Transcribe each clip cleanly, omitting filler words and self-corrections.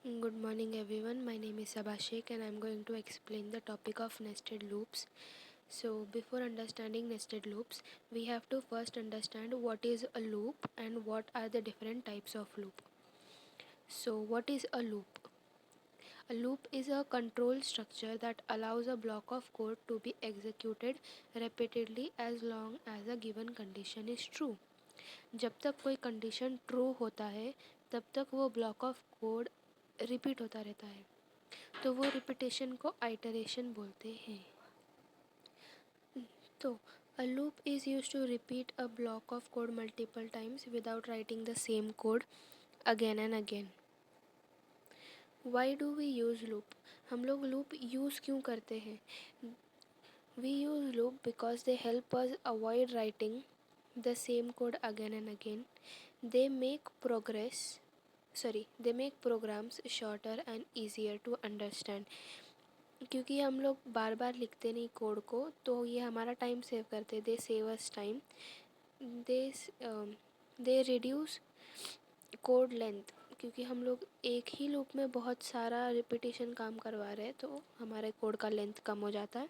Good morning everyone. My name is Sabha Sheikh and I am going to explain the topic of nested loops. So before understanding nested loops, we have to first understand what is a loop and what are the different types of loop. So what is a loop? A loop is a control structure that allows a block of code to be executed repeatedly as long as a given condition is true. जब तक कोई condition true होता है तब तक वो block of code repeat होता रहता है, तो वो रिपीटेशन को आइटरेशन बोलते हैं. तो a loop is used to repeat a block of code multiple times without writing the same code again and again. Why do we use loop? हम लोग loop use क्यों करते हैं? We use loop because they help us avoid writing the same code again and again. They make programs shorter and easier to understand. क्योंकि हम लोग बार बार लिखते नहीं कोड को, तो ये हमारा टाइम सेव करते. They save us time. They reduce code length, क्योंकि हम लोग एक ही लूप में बहुत सारा रिपीटेशन काम करवा रहे हैं तो हमारे कोड का लेंथ कम हो जाता है.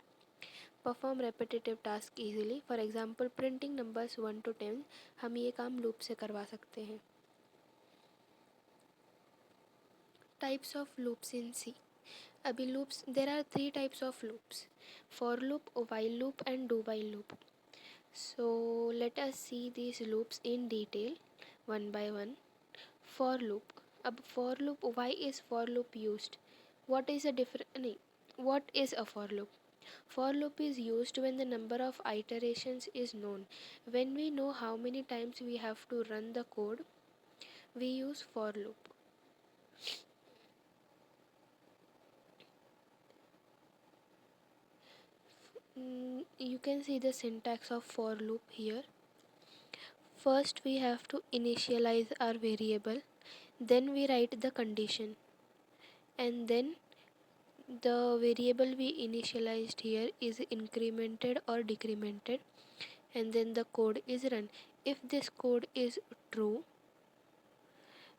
Perform repetitive task easily. For example printing numbers 1 to 10 हम ये काम लूप से करवा सकते हैं. Types of loops in C. अभी loops, there are 3 types of loops: for loop, while loop and do while loop. So let us see these loops in detail one by one. For loop. अब for loop, why is for loop used? What is a what is a for loop? For loop is used when the number of iterations is known. When we know how many times we have to run the code, we use for loop. You can see the syntax of for loop here. First we have to initialize our variable, then we write the condition, and then the variable we initialized here is incremented or decremented, and then the code is run. If this code is true,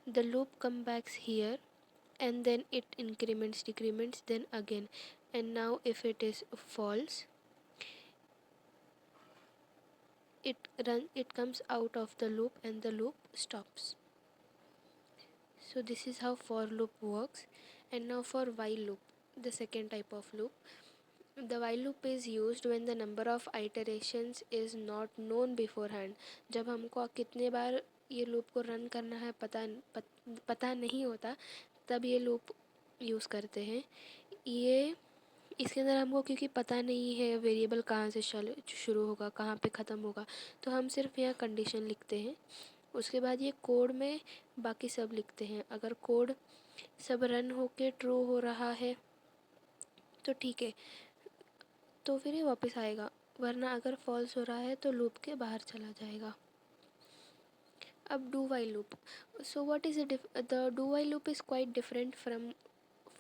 the loop comes back here and then it increments, decrements, then again. And now if it is false, it comes out of the loop and the loop stops. So this is how for loop works. And now for while loop, the second type of loop. The while loop is used when the number of iterations is not known beforehand. जब हमको कितने बार ये loop को run करना है पता नहीं होता, तब ये लूप यूज़ करते हैं. ये इसके अंदर हमको क्योंकि पता नहीं है वेरिएबल कहाँ से शुरू होगा, कहाँ पे ख़त्म होगा, तो हम सिर्फ यहाँ कंडीशन लिखते हैं. उसके बाद ये कोड में बाकी सब लिखते हैं. अगर कोड सब रन होके ट्रू हो रहा है तो ठीक है, तो फिर ये वापस आएगा, वरना अगर फॉल्स हो रहा है तो लूप के बाहर चला जाएगा. अब do while loop. So what is the do while loop is quite different from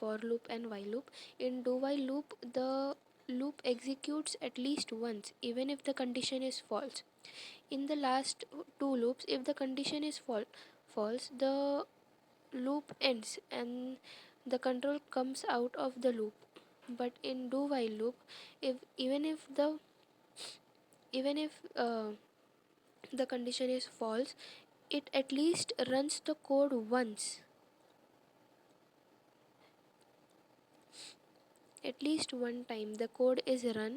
for loop and while loop. In do while loop, the loop executes at least once, even if the condition is false. In the last two loops, if the condition is false, the loop ends and the control comes out of the loop. But in do while loop, if even if the condition is false, it at least runs the code once. At least one time the code is run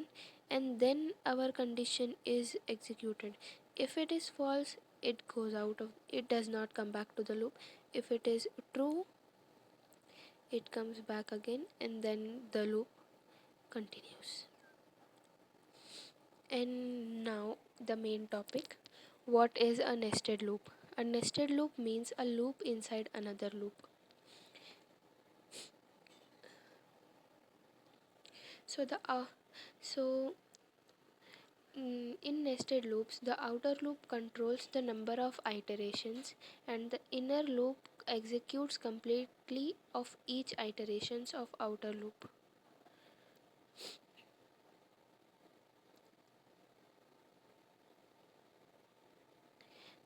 and then our condition is executed. If it is false, it does not come back to the loop. If it is true, it comes back again and then the loop continues. And now the main topic. What is a nested loop? A nested loop means a loop inside another loop. So in nested loops, the outer loop controls the number of iterations and the inner loop executes completely of each iterations of outer loop.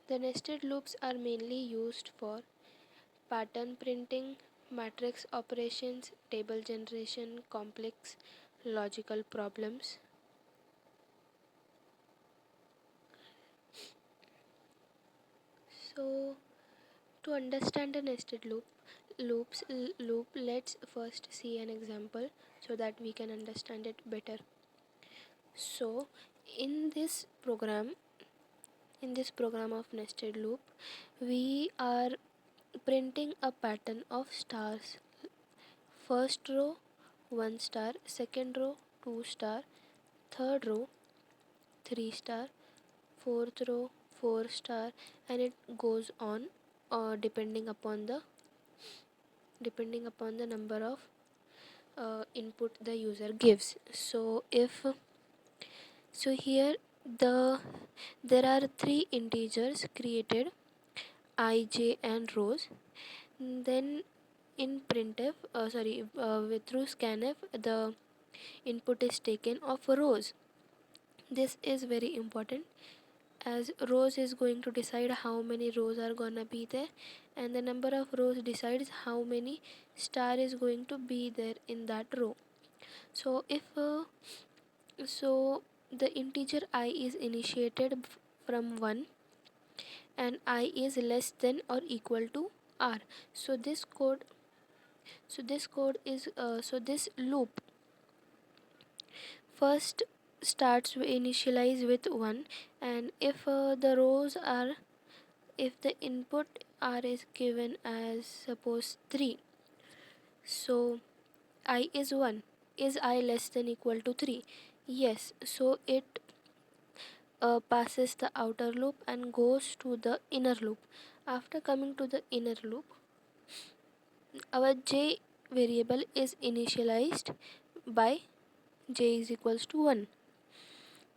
The nested loops are mainly used for pattern printing, matrix operations, table generation, complex logical problems. So to understand a nested loop, let's first see an example so that we can understand it better. So in this program, of nested loop, we are printing a pattern of stars. First row 1 star, second row 2 star, third row 3 star, fourth row 4 star, and it goes on depending upon the number of input the user gives. So here the there are three integers created, I, j, and rows. Then in printf, through scanf, the input is taken of rows. This is very important, as rows is going to decide how many rows are gonna be there, and the number of rows decides how many star is going to be there in that row. So if so the integer I is initiated from 1 and I is less than or equal to r. So this loop first starts initialize with 1, and if the input r is given as suppose 3, so I is 1, is I less than equal to 3? Yes. So it passes the outer loop and goes to the inner loop. After coming to the inner loop, our j variable is initialized by j is equals to 1.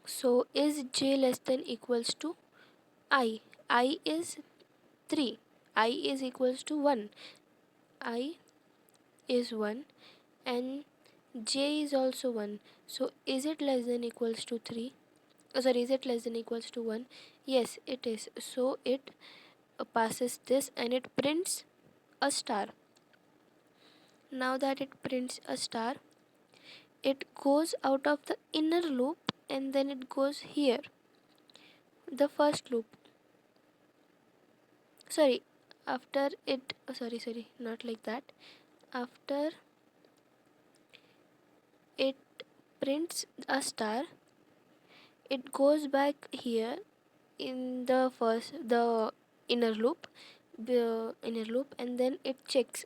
So is j less than equals to I? I is 3. I is equals to 1. I is 1 and j is also 1. So is it less than equals to 3? Is it less than equals to 1? Yes, it is. So it passes this and it prints a star. Now that it prints a star, it goes out of the inner loop and then it goes here, the first loop. Sorry, after it, not like that. After it prints a star, it goes back here in the inner loop, and then it checks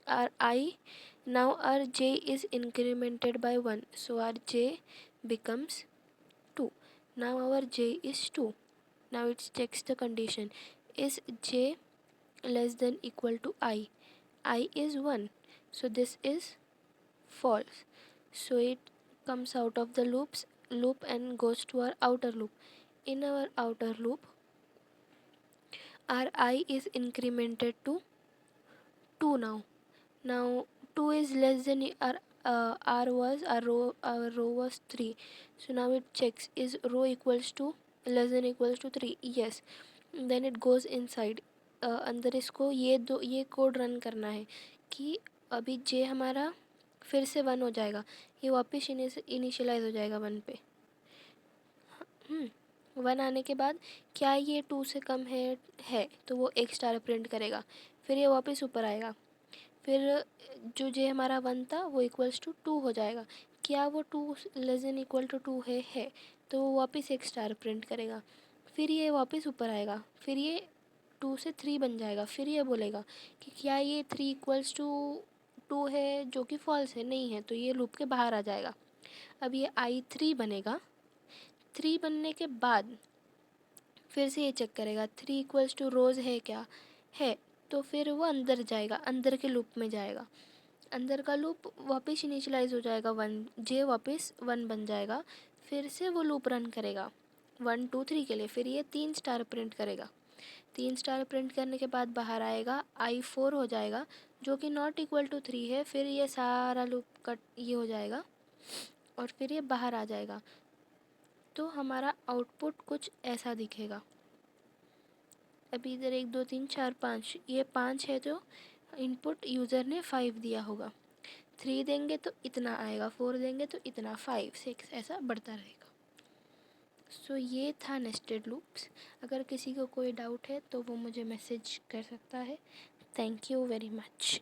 our I. Now our j is incremented by 1, so our j becomes 2. Now our j is 2. Now it checks the condition, is j less than equal to I? I is 1, so this is false. So it comes out of the loop and goes to our outer loop. In our outer loop, our I is incremented to 2 now. Now 2 is less than our row was 3. So now it checks, is row equals to less than equals to 3? Yes. Then it goes inside. अंदर इसको ये code run करना है कि अभी जे हमारा फिर से 1 हो जाएगा, ये वापस इनिशियलाइज हो जाएगा 1 पे। 1 आने के बाद क्या ये 2 से कम है तो वो एक स्टार प्रिंट करेगा, फिर ये वापस ऊपर आएगा, फिर जो जे हमारा 1 था वो इक्वल्स टू 2 हो जाएगा, क्या वो 2 लेस देन इक्वल टू 2 है तो वो वापस एक स्टार प्रिंट करेगा, फिर ये वापस ऊपर आएगा, फिर ये 2 से 3 बन जाएगा, फिर ये बोलेगा कि क्या ये 3 इक्वल्स टू 2 है, जो कि फॉल्स है, नहीं है, तो ये लूप के बाहर आ जाएगा। अब ये I3 बनेगा। 3 बनने के बाद फिर से ये चेक करेगा 3 इक्वल्स टू रोज़ है क्या, है, तो फिर वो अंदर जाएगा, अंदर के लूप में जाएगा, अंदर का लूप वापस इनिशियलाइज हो जाएगा 1, जे वापस 1 बन जाएगा, फिर से वो लूप रन करेगा 1 2 3 के लिए, फिर ये 3 स्टार प्रिंट करेगा। 3 स्टार प्रिंट करने के बाद बाहर आएगा, I4 हो जाएगा जो कि नॉट इक्वल टू 3 है, फिर ये सारा लूप कट ये हो जाएगा और फिर ये बाहर आ जाएगा। तो हमारा आउटपुट कुछ ऐसा दिखेगा। अभी इधर 1 2 3 4 5, ये 5 है तो इनपुट यूज़र ने 5 दिया होगा, 3 देंगे तो इतना आएगा, 4 देंगे तो इतना, 5 6 ऐसा बढ़ता रहेगा। सो ये था नेस्टेड लूप्स। अगर किसी को कोई डाउट है तो वो मुझे मैसेज कर सकता है। Thank you very much.